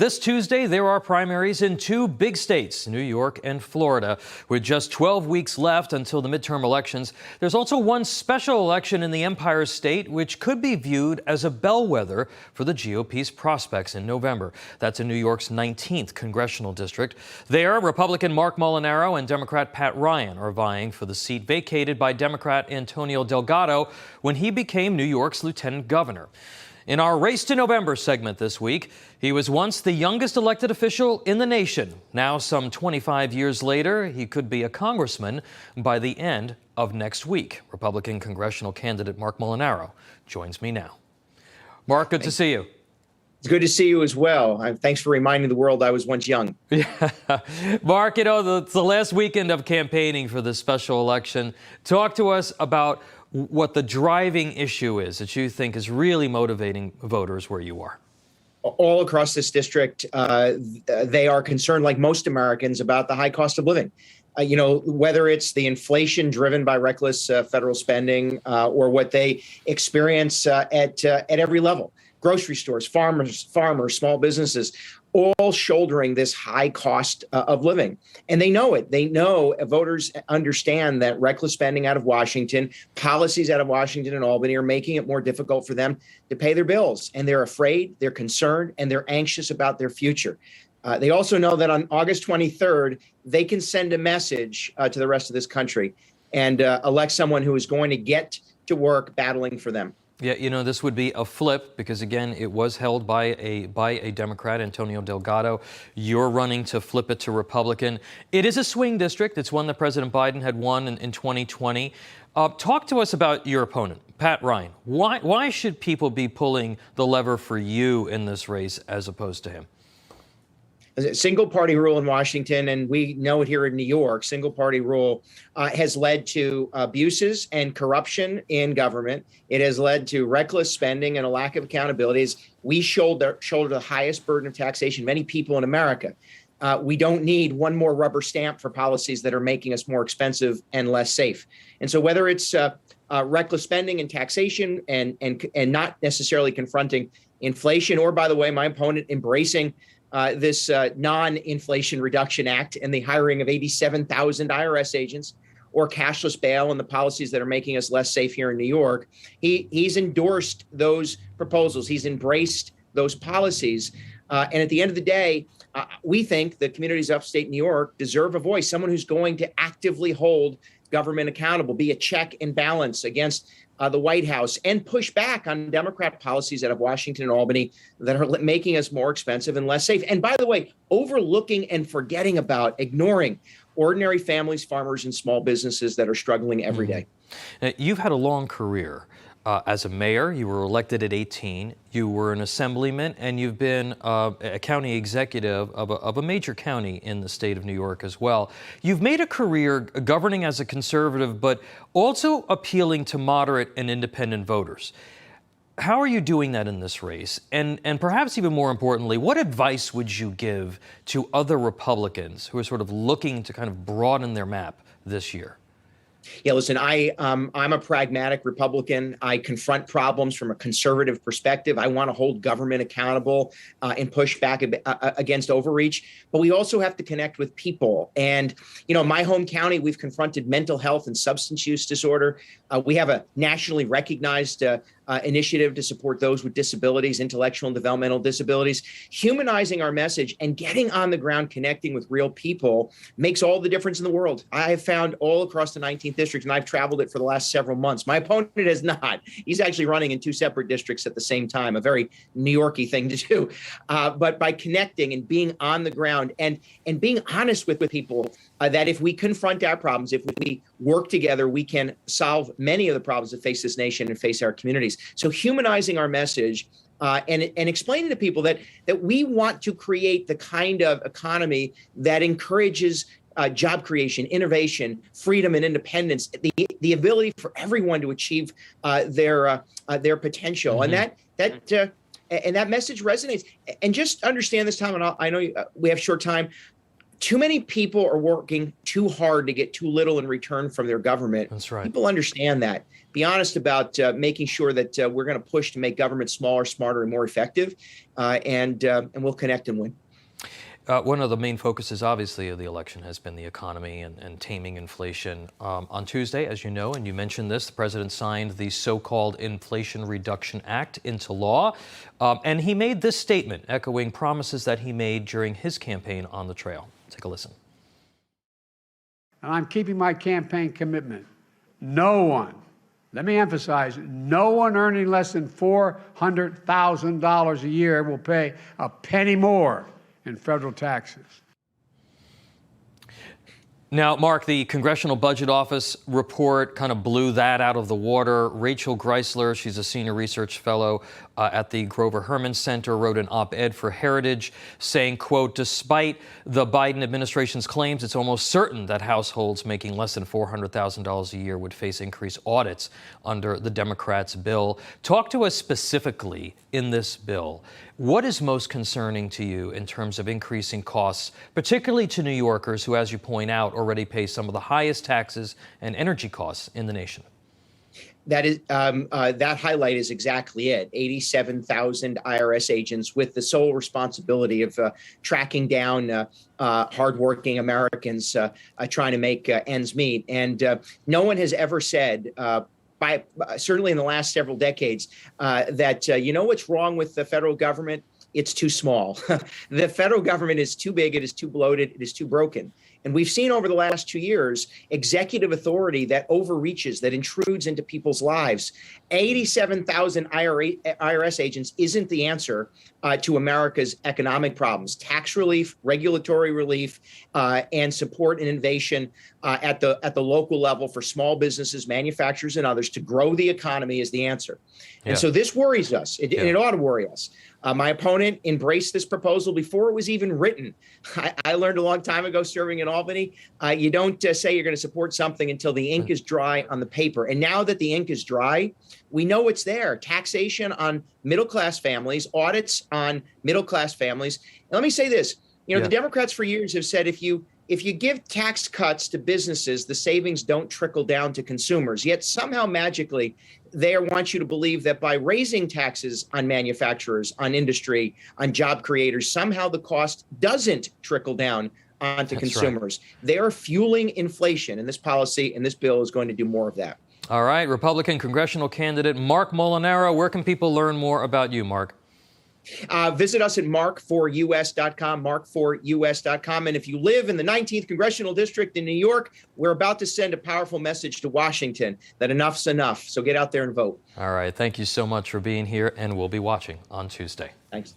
This Tuesday, there are primaries in two big states, New York and Florida. With just 12 weeks left until the midterm elections, there's also one special election in the Empire State, which could be viewed as a bellwether for the GOP's prospects in November. That's in New York's 19th Congressional District. There, Republican Marc Molinaro and Democrat Pat Ryan are vying for the seat vacated by Democrat Antonio Delgado when he became New York's lieutenant governor. In our Race to November segment this week, he was once the youngest elected official in the nation. Now, some 25 years later, he could be a congressman by the end of next week. Republican congressional candidate Marc Molinaro joins me now. Marc, good to see you. It's good to see you as well. Thanks for reminding the world I was once young. Yeah. Marc, you know, it's the last weekend of campaigning for this special election. Talk to us about what the driving issue is that you think is really motivating voters where you are. All across this district, they are concerned, like most Americans, about the high cost of living. Whether it's the inflation driven by reckless federal spending or what they experience at every level. Grocery stores, farmers, small businesses, all shouldering this high cost of living. And they know it. They know voters understand that reckless spending out of Washington, policies out of Washington and Albany are making it more difficult for them to pay their bills. And they're afraid, they're concerned, and they're anxious about their future. They also know that on August 23rd, they can send a message to the rest of this country and elect someone who is going to get to work battling for them. Yeah, you know, this would be a flip because, again, it was held by a Democrat, Antonio Delgado. You're running to flip it to Republican. It is a swing district. It's one that President Biden had won in 2020. Talk to us about your opponent, Pat Ryan. Why should people be pulling the lever for you in this race as opposed to him? Single party rule in Washington, and we know it here in New York, single party rule has led to abuses and corruption in government. It has led to reckless spending and a lack of accountability. We shoulder the highest burden of taxation, many people in America. We don't need one more rubber stamp for policies that are making us more expensive and less safe. And so whether it's reckless spending and taxation and not necessarily confronting inflation, or, by the way, my opponent embracing this non-Inflation Reduction Act and the hiring of 87,000 IRS agents, or cashless bail and the policies that are making us less safe here in New York. He's endorsed those proposals. He's embraced those policies. And at the end of the day, we think the communities of upstate New York deserve a voice, someone who's going to actively hold government accountable, be a check and balance against the White House, and push back on Democrat policies out of Washington and Albany that are making us more expensive and less safe. And by the way, overlooking and forgetting about, ignoring ordinary families, farmers, and small businesses that are struggling every day. Now, you've had a long career. As a mayor, you were elected at 18, you were an assemblyman, and you've been a county executive of a major county in the state of New York as well. You've made a career governing as a conservative, but also appealing to moderate and independent voters. How are you doing that in this race? And perhaps even more importantly, what advice would you give to other Republicans who are sort of looking to kind of broaden their map this year? Yeah, listen, I'm a pragmatic Republican. I confront problems from a conservative perspective. I want to hold government accountable and push back against overreach. But we also have to connect with people. And, my home county, we've confronted mental health and substance use disorder. We have a nationally recognized initiative to support those with disabilities, intellectual and developmental disabilities. Humanizing our message and getting on the ground, connecting with real people makes all the difference in the world. I have found all across the 19th district, and I've traveled it for the last several months. My opponent has not. He's actually running in two separate districts at the same time, a very New York-y thing to do. But by connecting and being on the ground and being honest with people, that if we confront our problems, if we work together, we can solve many of the problems that face this nation and face our communities. So humanizing our message and explaining to people that we want to create the kind of economy that encourages job creation, innovation, freedom, and independence, the ability for everyone to achieve their potential. Mm-hmm. And that message resonates. And just understand this, Tom, and I know we have short time. too many people are working too hard to get too little in return from their government. That's right. People understand that. Be honest about making sure that we're going to push to make government smaller, smarter, and more effective, and we'll connect and win. One of the main focuses, obviously, of the election has been the economy and taming inflation. On Tuesday, as you know, and you mentioned this, the president signed the so-called Inflation Reduction Act into law. And he made this statement, echoing promises that he made during his campaign on the trail. Take a listen. And I'm keeping my campaign commitment. No one, let me emphasize, no one earning less than $400,000 a year will pay a penny more in federal taxes. Now, Mark, the Congressional Budget Office report kind of blew that out of the water. Rachel Greisler, she's a senior research fellow at the Grover Herman Center, wrote an op-ed for Heritage saying, quote, despite the Biden administration's claims, it's almost certain that households making less than $400,000 a year would face increased audits under the Democrats' bill. Talk to us specifically in this bill. What is most concerning to you in terms of increasing costs, particularly to New Yorkers who, as you point out, already pay some of the highest taxes and energy costs in the nation? That is that highlight is exactly it. 87,000 IRS agents with the sole responsibility of tracking down hardworking Americans trying to make ends meet. And no one has ever said, certainly in the last several decades, that you know what's wrong with the federal government? It's too small. The federal government is too big. It is too bloated. It is too broken. And we've seen over the last 2 years executive authority that overreaches, that intrudes into people's lives. 87,000 IRS agents isn't the answer to America's economic problems. Tax relief, regulatory relief, and support and innovation at the local level for small businesses, manufacturers, and others to grow the economy is the answer. And so this worries us, and it ought to worry us. My opponent embraced this proposal before it was even written. I learned a long time ago serving in Albany, you don't say you're going to support something until the ink is dry on the paper. And now that the ink is dry, we know it's there. Taxation on middle-class families, audits on middle-class families. And let me say this, the Democrats for years have said if you give tax cuts to businesses, the savings don't trickle down to consumers. Yet somehow magically, they want you to believe that by raising taxes on manufacturers, on industry, on job creators, somehow the cost doesn't trickle down onto consumers. Right. They are fueling inflation, and this policy and this bill is going to do more of that. All right, Republican congressional candidate Marc Molinaro, where can people learn more about you, Mark? Visit us at marc4us.com, marc4us.com. And if you live in the 19th Congressional District in New York, we're about to send a powerful message to Washington that enough's enough. So get out there and vote. All right. Thank you so much for being here, and we'll be watching on Tuesday. Thanks.